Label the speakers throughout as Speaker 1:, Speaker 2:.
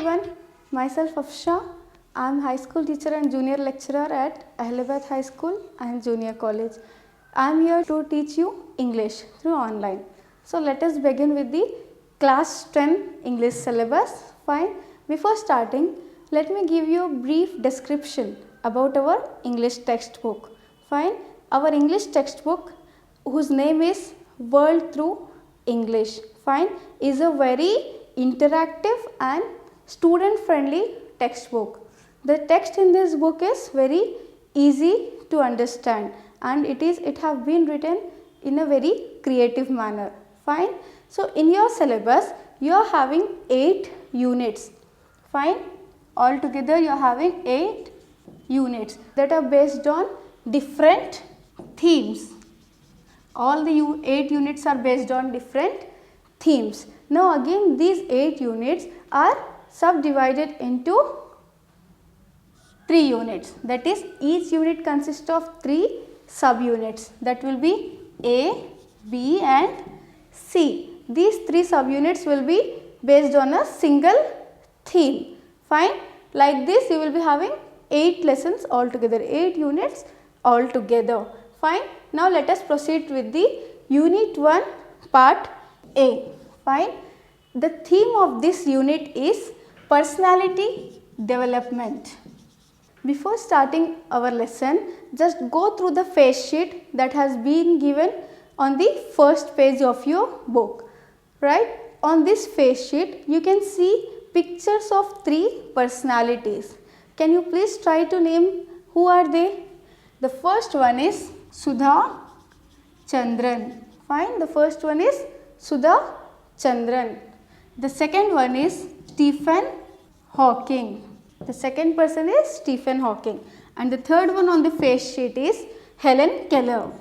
Speaker 1: everyone, myself Afsha. I am high school teacher and junior lecturer at Amelia High School and Junior College. I am here to teach you English through online. So let us begin with the class 10 English syllabus. Fine. Before starting, let me give you a brief description about our English textbook. Fine. Our English textbook, whose name is World Through English, fine, is a very interactive and student friendly textbook. The text in this book is very easy to understand and it have been written in a very creative manner. Fine. So in your syllabus you are having 8 units. Fine. Altogether you are having 8 units that are based on different themes. All the 8 units are based on different themes. Now again these 8 units are subdivided into 3 units. That is, each unit consists of 3 subunits. That will be A, B and C. These 3 subunits will be based on a single theme. Fine. Like this you will be having 8 lessons altogether, 8 units altogether. Fine. Now let us proceed with the unit 1 part A. Fine. The theme of this unit is personality development. Before starting our lesson, just go through the face sheet that has been given on the first page of your book. Right. On this face sheet you can see pictures of 3 personalities. Can you please try to name who are they? The first one is Sudha Chandran. Fine. The first one is Sudha Chandran. The second one is Stephen Hawking. The second person is Stephen Hawking. And the third one on the face sheet is Helen Keller.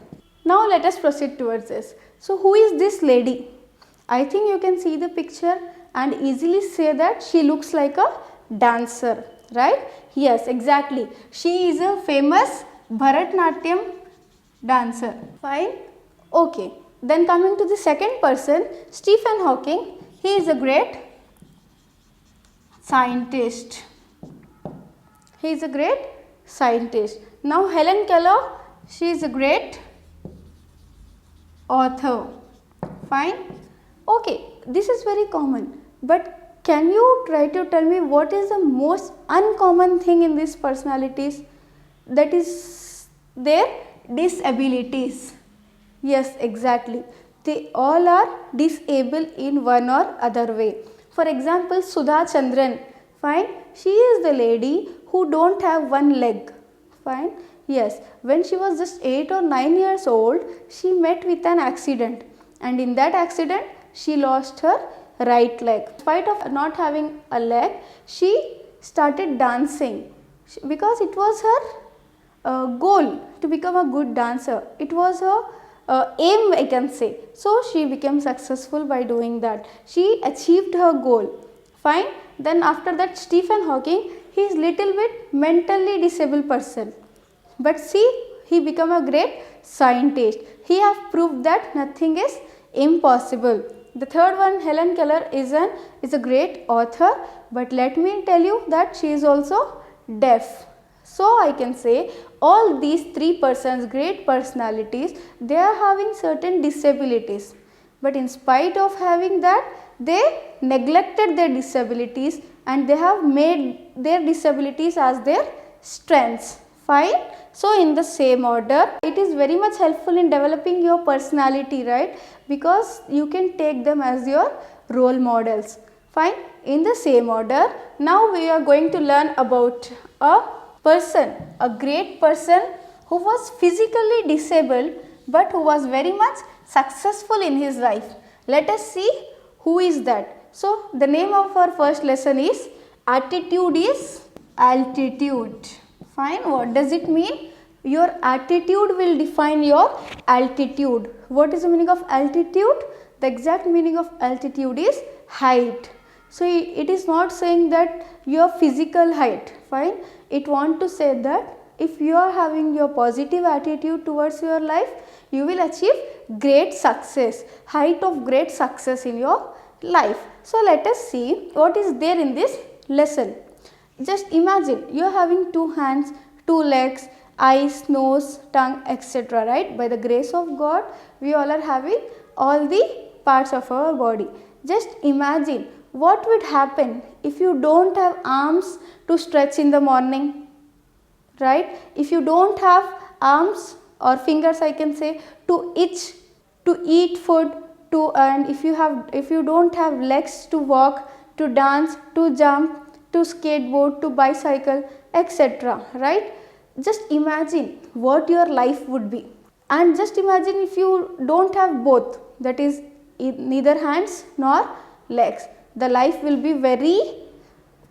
Speaker 1: Now let us proceed towards this. So who is this lady? I think you can see the picture and easily say that she looks like a dancer. Right? Yes, exactly. She is a famous Bharatnatyam dancer. Fine. Okay. Then coming to the second person, Stephen Hawking. He is a great scientist. He is a great scientist. Now Helen Keller, she is a great author. Fine. Okay. This is very common. But can you try to tell me what is the most uncommon thing in these personalities? That is their disabilities. Yes, exactly. They all are disabled in one or other way. For example, Sudha Chandran, fine, she is the lady who don't have one leg. Fine. Yes, when she was just 8 or 9 years old, she met with an accident and in that accident she lost her right leg. In spite of not having a leg, she started dancing because it was her goal to become a good dancer. It was her aim, I can say. So she became successful by doing that. She achieved her goal. Fine. Then after that, Stephen Hawking, he is little bit mentally disabled person. But see, he became a great scientist. He have proved that nothing is impossible. The third one, Helen Keller, is a great author, but let me tell you that she is also deaf. So I can say all these 3 persons, great personalities, they are having certain disabilities. But in spite of having that, they neglected their disabilities and they have made their disabilities as their strengths. Fine. So in the same order, it is very much helpful in developing your personality, right? Because you can take them as your role models. Fine. In the same order, now we are going to learn about a person, a great person who was physically disabled but who was very much successful in his life. Let us see who is that. So the name of our first lesson is Attitude is Altitude. Fine. What does it mean? Your attitude will define your altitude. What is the meaning of altitude? The exact meaning of altitude is height. So it is not saying that your physical height. Fine. It want to say that if you are having your positive attitude towards your life, you will achieve great success, height of great success in your life. So let us see what is there in this lesson. Just imagine you are having 2 hands, 2 legs, eyes, nose, tongue, etc. Right? By the grace of God, we all are having all the parts of our body. Just imagine what would happen if you don't have arms to stretch in the morning, right? If you don't have arms or fingers, I can say, to itch, to eat food, and if you don't have legs to walk, to dance, to jump, to skateboard, to bicycle, etc. Right? Just imagine what your life would be. And just imagine if you don't have both, that is neither hands nor legs. The life will be very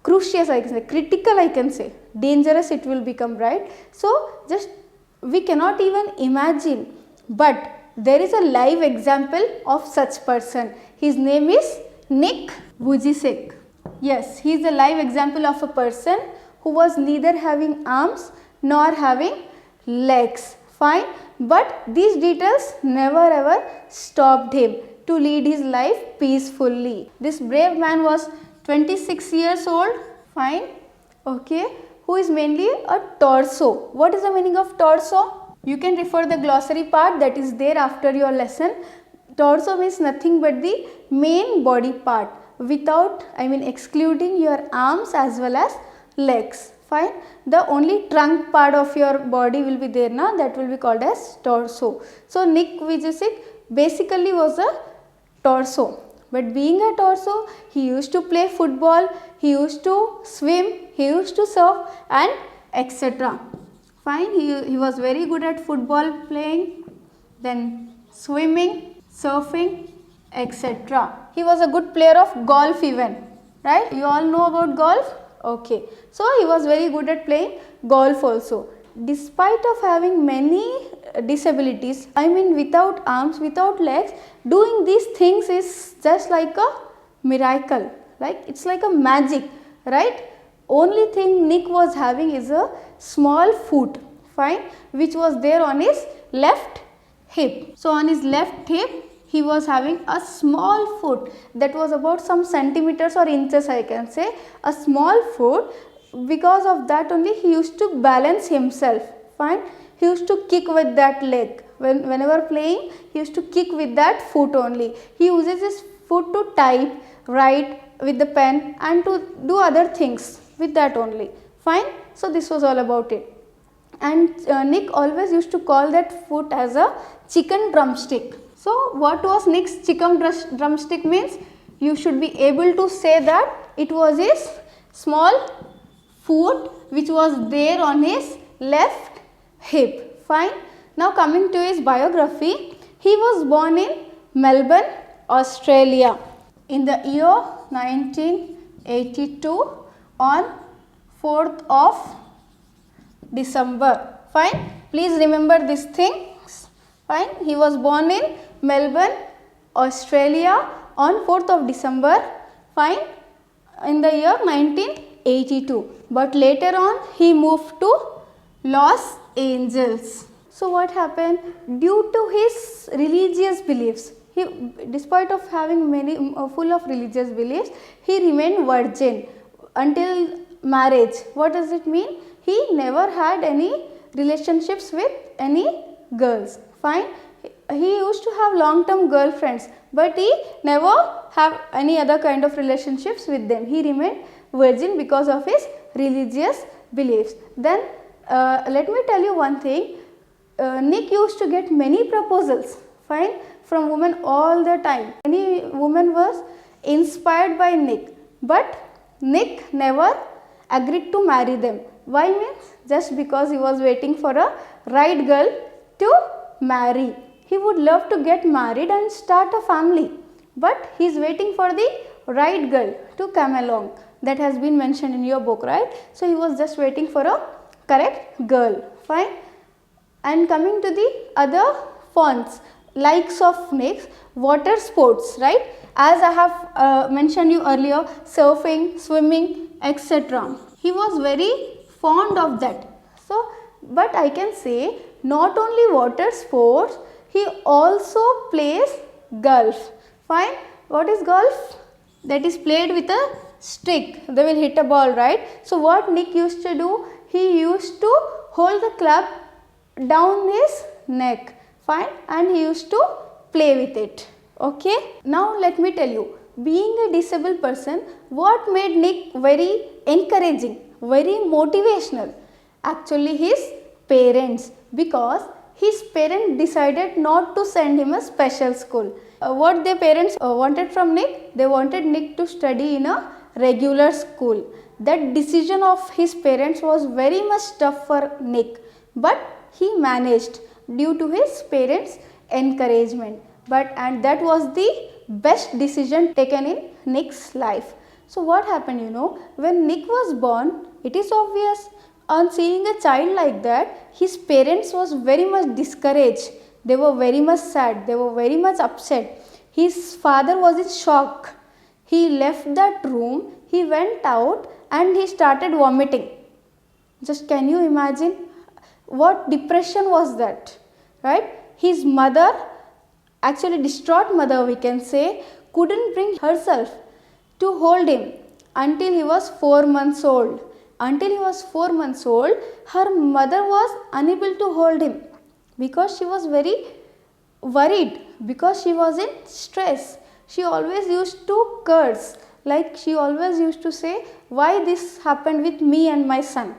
Speaker 1: crucial, I can say, critical, I can say, dangerous it will become, right? So just we cannot even imagine, but there is a live example of such person. His name is Nick Vujicic. Yes, he is a live example of a person who was neither having arms nor having legs. Fine, but these details never ever stopped him to lead his life peacefully. This brave man was 26 years old. Fine, okay, who is mainly a torso. What is the meaning of torso? You can refer the glossary part that is there after your lesson. Torso means nothing but the main body part, without, excluding your arms as well as legs. Fine, the only trunk part of your body will be there now, that will be called as torso. So Nick Vujicic basically was a torso, but being a torso, he used to play football, he used to swim, he used to surf and etc. Fine, he was very good at football playing, then swimming, surfing, etc. He was a good player of golf even, right? You all know about golf? Okay. So he was very good at playing golf also. Despite of having many disabilities, without arms, without legs, doing these things is just like a miracle. Like it's like a magic, right? Only thing Nick was having is a small foot, fine, which was there on his left hip. So on his left hip, he was having a small foot that was about some centimeters or inches, I can say, a small foot. Because of that only he used to balance himself, fine. He used to kick with that leg. Whenever playing, he used to kick with that foot only. He uses his foot to type, write with the pen and to do other things with that only, fine. So this was all about it. And Nick always used to call that foot as a chicken drumstick. So what was Nick's chicken drumstick means? You should be able to say that it was his small foot which was there on his left hip, fine. Now coming to his biography, he was born in Melbourne, Australia in the year 1982 on 4th of December, fine. Please remember these things, fine. He was born in Melbourne, Australia on 4th of December, fine, in the year 1982. But later on he moved to Los Angeles. So what happened? Due to his religious beliefs, he, despite of having many full of religious beliefs, he remained virgin until marriage. What does it mean? He never had any relationships with any girls, fine. He used to have long-term girlfriends, but he never have any other kind of relationships with them. He remained virgin because of his religious beliefs. Then let me tell you one thing. Nick used to get many proposals, fine, from women all the time. Any woman was inspired by Nick, but Nick never agreed to marry them. Why means? Just because he was waiting for a right girl to marry. He would love to get married and start a family, but he is waiting for the right girl to come along. That has been mentioned in your book, right? So he was just waiting for a correct girl, fine. And coming to the other fonts, likes of Nick's, water sports, right? As I have mentioned you earlier, surfing, swimming, etc. He was very fond of that. So, but I can say not only water sports, he also plays golf, fine. What is golf? That is played with a stick, they will hit a ball, right? So what Nick used to do, he used to hold the club down his neck, fine, and he used to play with it. Okay, now let me tell you, being a disabled person, what made Nick very encouraging, very motivational? Actually his parents, because his parents decided not to send him a special school. What their parents wanted from Nick? They wanted Nick to study in a regular school. That decision of his parents was very much tough for Nick, but he managed due to his parents' encouragement. And that was the best decision taken in Nick's life. So what happened, when Nick was born, it is obvious, on seeing a child like that, his parents was very much discouraged. They were very much sad. They were very much upset. His father was in shock. He left that room. He went out and he started vomiting. Just can you imagine what depression was that, right? His mother, actually distraught mother we can say, couldn't bring herself to hold him until he was 4 months old. Until he was 4 months old, her mother was unable to hold him because she was very worried, because she was in stress. She always used to curse, like she always used to say, why this happened with me and my son.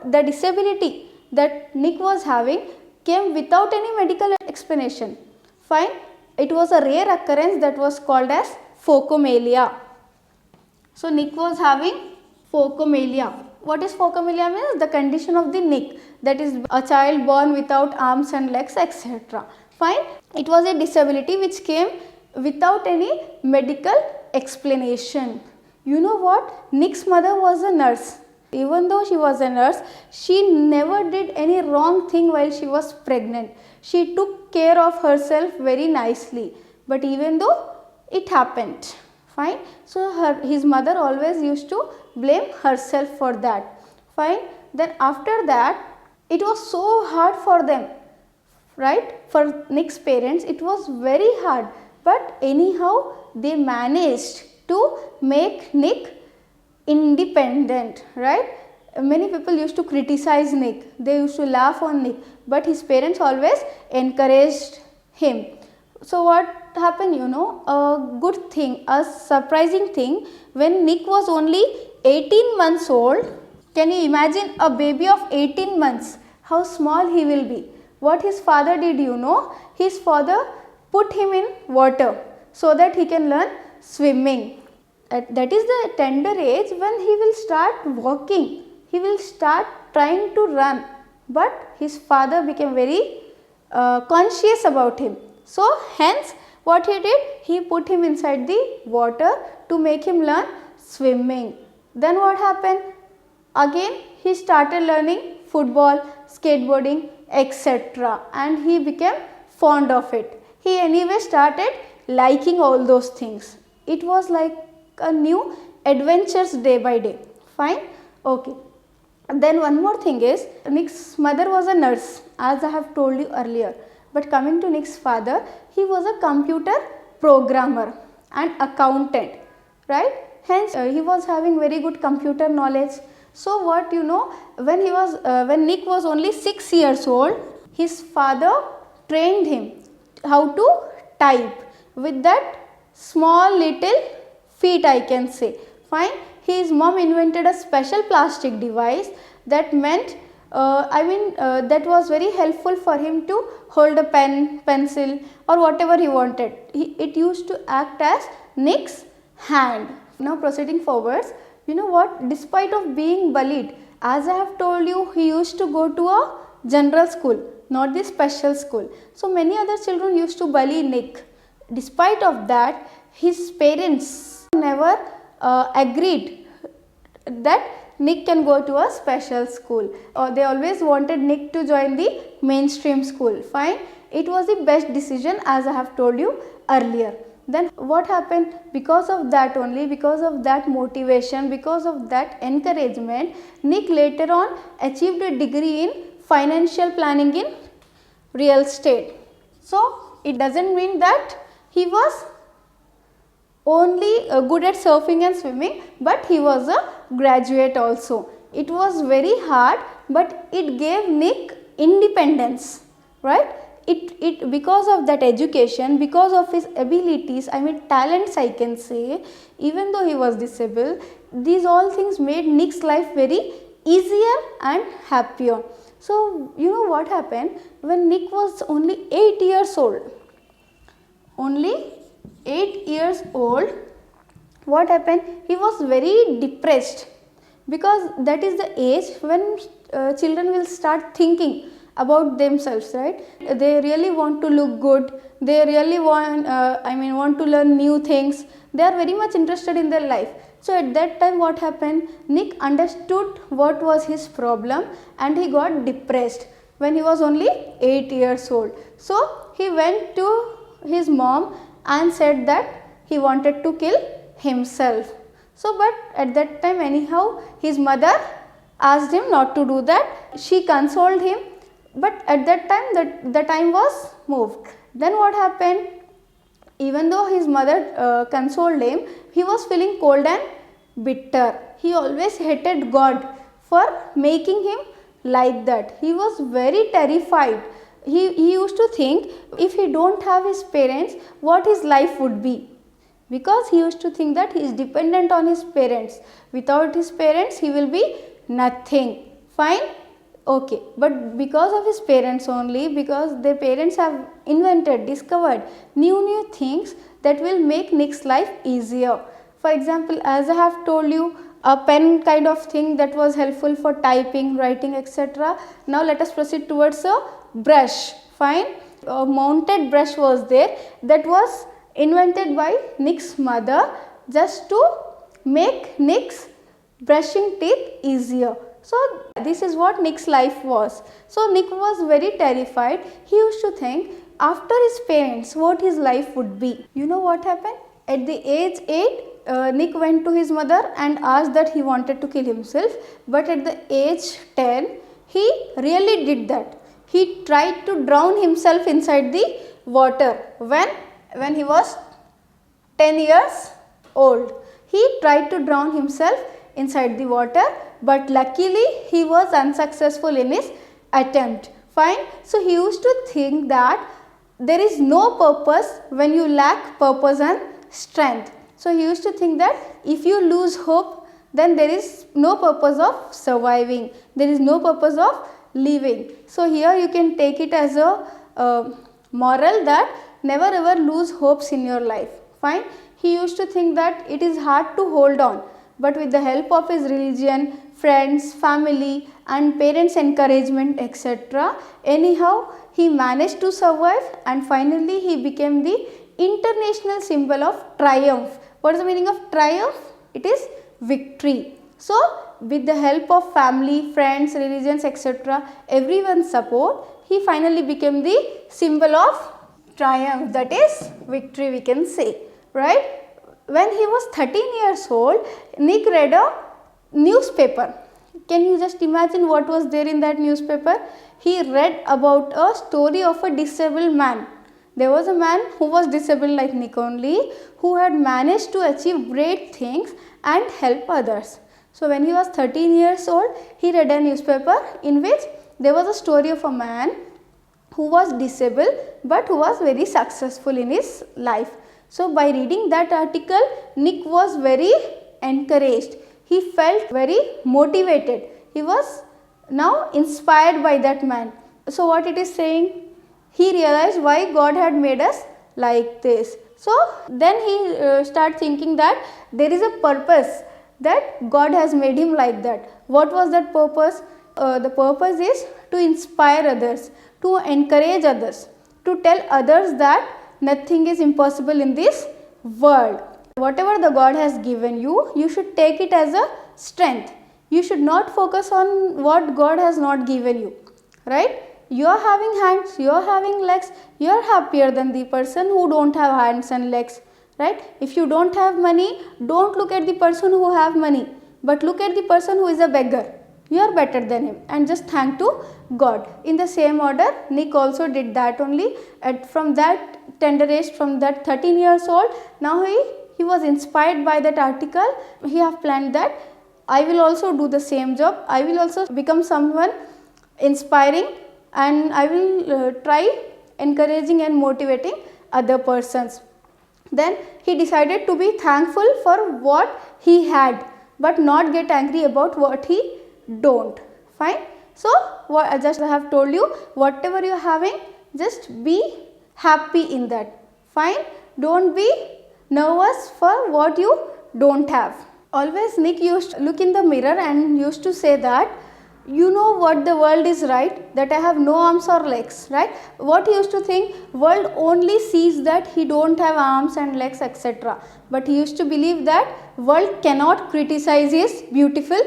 Speaker 1: The disability that Nick was having came without any medical explanation. Fine, it was a rare occurrence that was called as phocomelia. So Nick was having phocomelia. What is phocomelia means? The condition of the Nick, that is a child born without arms and legs, etc. Fine, it was a disability which came without any medical explanation. You know what? Nick's mother was a nurse. Even though she was a nurse, she never did any wrong thing while she was pregnant. She took care of herself very nicely. But even though it happened, fine. So his mother always used to blame herself for that. Fine. Then after that, it was so hard for them, right? For Nick's parents, it was very hard. But anyhow, they managed to make Nick independent, right? Many people used to criticize Nick. They used to laugh on Nick. But his parents always encouraged him. So what happened, a good thing, a surprising thing, when Nick was only 18 months old, can you imagine a baby of 18 months, how small he will be? What his father did, his father put him in water so that he can learn swimming. That is the tender age when he will start walking, he will start trying to run. But his father became very conscious about him. So hence what he did, he put him inside the water to make him learn swimming. Then what happened? Again he started learning football, skateboarding, etc. and he became fond of it. He anyway started liking all those things. It was like a new adventures day by day. Fine? Okay. Then one more thing is, Nick's mother was a nurse, as I have told you earlier. But coming to Nick's father, he was a computer programmer and accountant, right? Hence, he was having very good computer knowledge. So what when Nick was only 6 years old, his father trained him how to type with that small little feet, I can say. Fine. His mom invented a special plastic device that meant that was very helpful for him to hold a pen, pencil or whatever he wanted. It used to act as Nick's hand. Now proceeding forwards, despite of being bullied, as I have told you, he used to go to a general school, not the special school. So many other children used to bully Nick. Despite of that, his parents never agreed that Nick can go to a special school. They always wanted Nick to join the mainstream school. Fine. It was the best decision, as I have told you earlier. Then what happened? Because of that only, because of that motivation, because of that encouragement, Nick later on achieved a degree in financial planning in real estate. So it doesn't mean that he was only good at surfing and swimming, but he was a graduate also. It was very hard, but it gave Nick independence, right? It because of that education, because of his abilities, I mean talents I can say, even though he was disabled, these all things made Nick's life very easier and happier. So you know what happened when Nick was only 8 years old. Only 8 years old, what happened? He was very depressed, because that is the age when children will start thinking about themselves, right? They really want to look good, they really want to learn new things, they are very much interested in their life. So at that time what happened, Nick understood what was his problem and he got depressed when he was only 8 years old. So he went to his mom and said that he wanted to kill himself. So but at that time anyhow his mother asked him not to do that. She consoled him, but at that time the time was moved. Then what happened, even though his mother consoled him, he was feeling cold and bitter. He always hated God for making him like that. He was very terrified. He used to think if he don't have his parents, what his life would be. Because he used to think that he is dependent on his parents. Without his parents, he will be nothing. Fine? Okay. But because of his parents only, because their parents have invented, discovered new things that will make Nick's life easier. For example, as I have told you, a pen kind of thing that was helpful for typing, writing, etc. Now let us proceed towards a brush. Fine? A mounted brush was there that was invented by Nick's mother just to make Nick's brushing teeth easier. So this is what Nick's life was. So Nick was very terrified. He used to think after his parents what his life would be. You know what happened? At the age 8, Nick went to his mother and asked that he wanted to kill himself, but at the age 10 he really did that. He tried to drown himself inside the water when he was 10 years old. He tried to drown himself inside the water, but luckily he was unsuccessful in his attempt. Fine. So he used to think that there is no purpose when you lack purpose and strength. So he used to think that if you lose hope, then there is no purpose of surviving, there is no purpose of living. So here you can take it as a moral that never ever lose hopes in your life. Fine. He used to think that it is hard to hold on, but with the help of his religion, friends, family and parents' encouragement, etc., anyhow he managed to survive, and finally he became the international symbol of triumph. What is the meaning of triumph? It is victory. So with the help of family, friends, religions, etc., everyone's support, he finally became the symbol of triumph, that is victory, we can say, right? When he was 13 years old, Nick read a newspaper. Can you just imagine what was there in that newspaper? He read about a story of a disabled man. There was a man who was disabled like Nick only, who had managed to achieve great things and help others. So when he was 13 years old, he read a newspaper in which there was a story of a man who was disabled but who was very successful in his life. So by reading that article, Nick was very encouraged. He felt very motivated. He was now inspired by that man. So what it is saying? He realized why God had made us like this. So then he started thinking that there is a purpose that God has made him like that. What was that purpose? The purpose is to inspire others, to encourage others, to tell others that nothing is impossible in this world. Whatever the God has given you, you should take it as a strength. You should not focus on what God has not given you, right? You are having hands, you are having legs, you are happier than the person who don't have hands and legs, right? If you don't have money, don't look at the person who have money, but look at the person who is a beggar. You are better than him, and just thank to God. In the same order, Nick also did that only. From that tender age, from that 13 years old, now he he was inspired by that article. He have planned that I will also do the same job. I will also become someone inspiring, and I will try encouraging and motivating other persons. Then he decided to be thankful for what he had, but not get angry about what he don't. Fine. So what I just have told you, whatever you are having, just be happy in that. Fine. Don't be nervous for what you don't have. Always Nick used to look in the mirror and used to say that, you know what the world is, right? That I have no arms or legs, right? What he used to think, world only sees that he don't have arms and legs, etc. But he used to believe that world cannot criticize his beautiful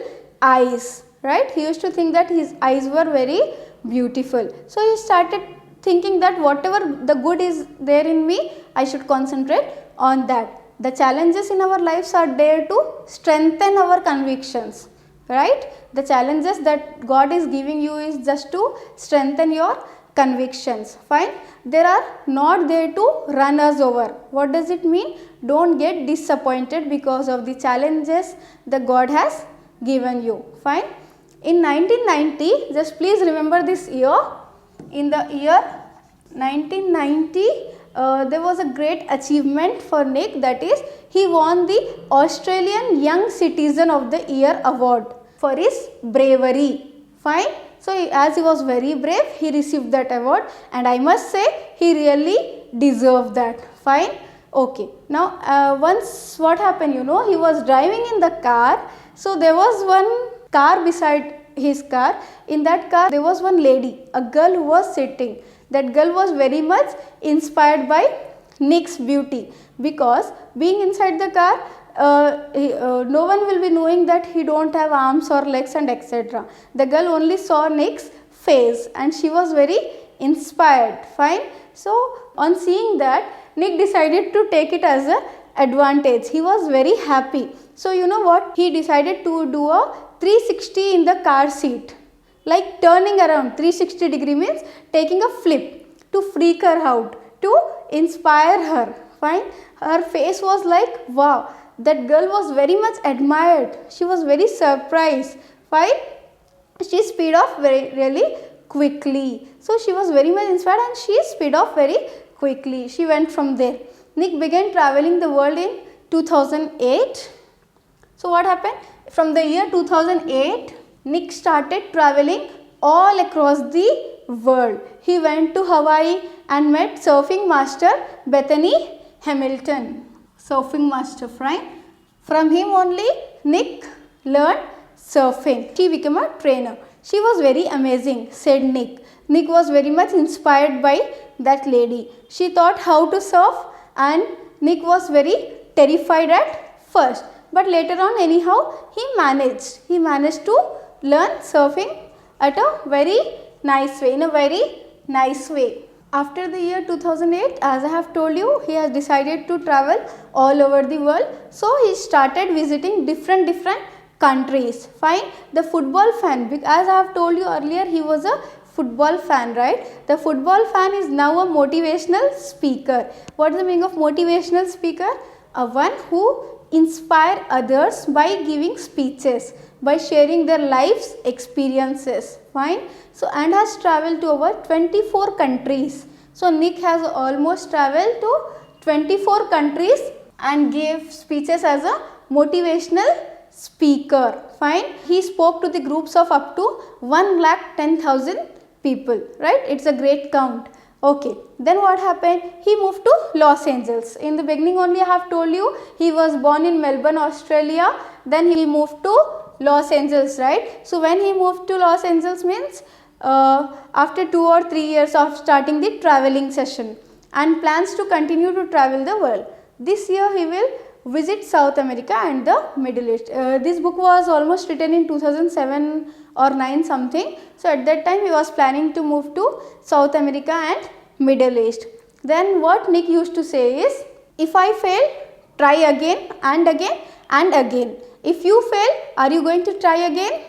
Speaker 1: eyes, right? He used to think that his eyes were very beautiful. So he started thinking that whatever the good is there in me, I should concentrate on that. The challenges in our lives are there to strengthen our convictions, right? The challenges that God is giving you is just to strengthen your convictions. Fine. They are not there to run us over. What does it mean? Don't get disappointed because of the challenges that God has given you. Fine. In 1990, just please remember this year. In the year 1990, there was a great achievement for Nick, that is, he won the Australian Young Citizen of the Year award for his bravery. Fine. So as he was very brave, he received that award, and I must say he really deserved that. Fine. Okay. Now once what happened, he was driving in the car. So there was one car beside his car. In that car there was one lady, a girl who was sitting. That girl was very much inspired by Nick's beauty, because being inside the car, no one will be knowing that he don't have arms or legs and etc. The girl only saw Nick's face and she was very inspired. Fine. So on seeing that, Nick decided to take it as an advantage. He was very happy. So you know what? He decided to do a 360 in the car seat. Like turning around 360 degree means taking a flip to freak her out, to inspire her. Fine. Her face was like, wow, that girl was very much admired. She was very surprised. Fine. She sped off really quickly. So she was very much inspired and she sped off very quickly. She went from there. Nick began traveling the world in 2008. So what happened? From the year 2008, Nick started traveling all across the world. He went to Hawaii and met surfing master Bethany Hamilton. Surfing master, right? From him only Nick learned surfing. She became a trainer. She was very amazing, said Nick. Nick was very much inspired by that lady. She taught how to surf and Nick was very terrified at first. But later on anyhow he managed to learn surfing at a very nice way, in a very nice way. After the year 2008, as I have told you, he has decided to travel all over the world. So he started visiting different countries. Fine. The football fan, as I have told you earlier, he was a football fan, right? The football fan is now a motivational speaker. What is the meaning of motivational speaker? One who inspire others by giving speeches, by sharing their life's experiences. Fine. So and has traveled to over 24 countries. So Nick has almost traveled to 24 countries and gave speeches as a motivational speaker. Fine. He spoke to the groups of up to 1,10,000 people, right? It's a great count. Okay, then what happened? He moved to Los Angeles. In the beginning only I have told you he was born in Melbourne, Australia. Then he moved to Los Angeles, right? So when he moved to Los Angeles means after 2 or 3 years of starting the traveling session, and plans to continue to travel the world. This year he will visit South America and the Middle East. This book was almost written in 2007 or 9 something. So at that time he was planning to move to South America and Middle East. Then what Nick used to say is, if I fail, try again and again and again. If you fail, are you going to try again?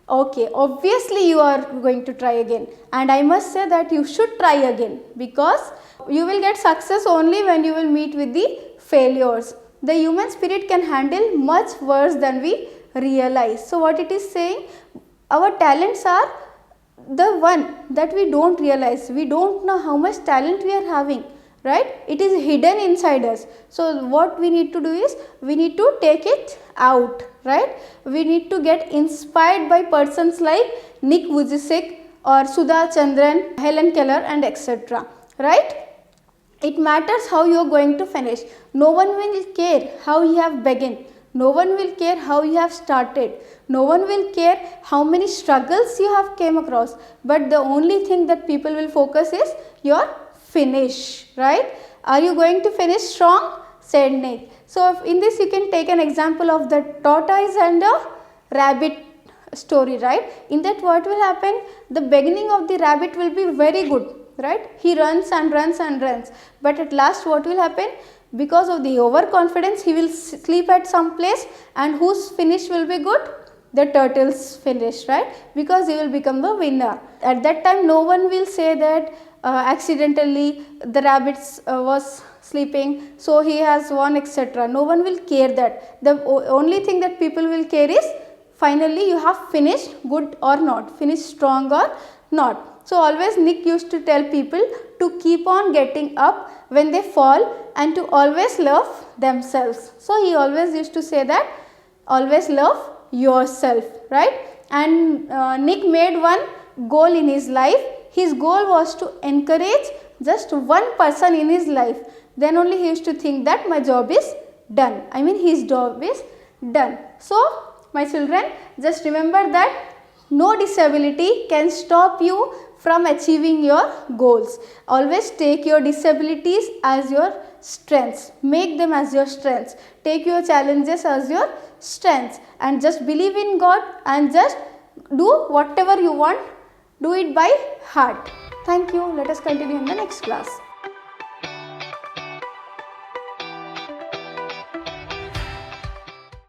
Speaker 1: Okay, obviously you are going to try again, and I must say that you should try again, because you will get success only when you will meet with the failures. the human spirit can handle much worse than we realize. So what it is saying, our talents are the one that we don't realize. We don't know how much talent we are having, right? It is hidden inside us. So what we need to do is, we need to take it out, right? We need to get inspired by persons like Nick Vujicic or Sudha Chandran, Helen Keller and etc., right? It matters how you are going to finish. No one will care how you have begun. No one will care how you have started. No one will care how many struggles you have came across. But the only thing that people will focus is your finish, right? Are you going to finish strong? Said Nick. So in this you can take an example of the tortoise and the rabbit story, right? In that what will happen? The beginning of the rabbit will be very good, right? He runs and runs and runs, but at last what will happen? Because of the overconfidence, he will sleep at some place, and whose finish will be good? The turtle's finish, right? Because he will become the winner. At that time no one will say that accidentally the rabbit was sleeping, so he has won, etc. No one will care that. The only thing that people will care is, finally you have finished good or not, finished strong or not. So always Nick used to tell people to keep on getting up when they fall and to always love themselves. So he always used to say that always love yourself, right? And Nick made one goal in his life. His goal was to encourage just one person in his life. Then only he used to think that my job is done. I mean his job is done. So my children, just remember that no disability can stop you from achieving your goals. Always take your disabilities as your strengths. Make them as your strengths. Take your challenges as your strengths, and just believe in God and just do whatever you want. Do it by heart. Thank you. Let us continue in the next class.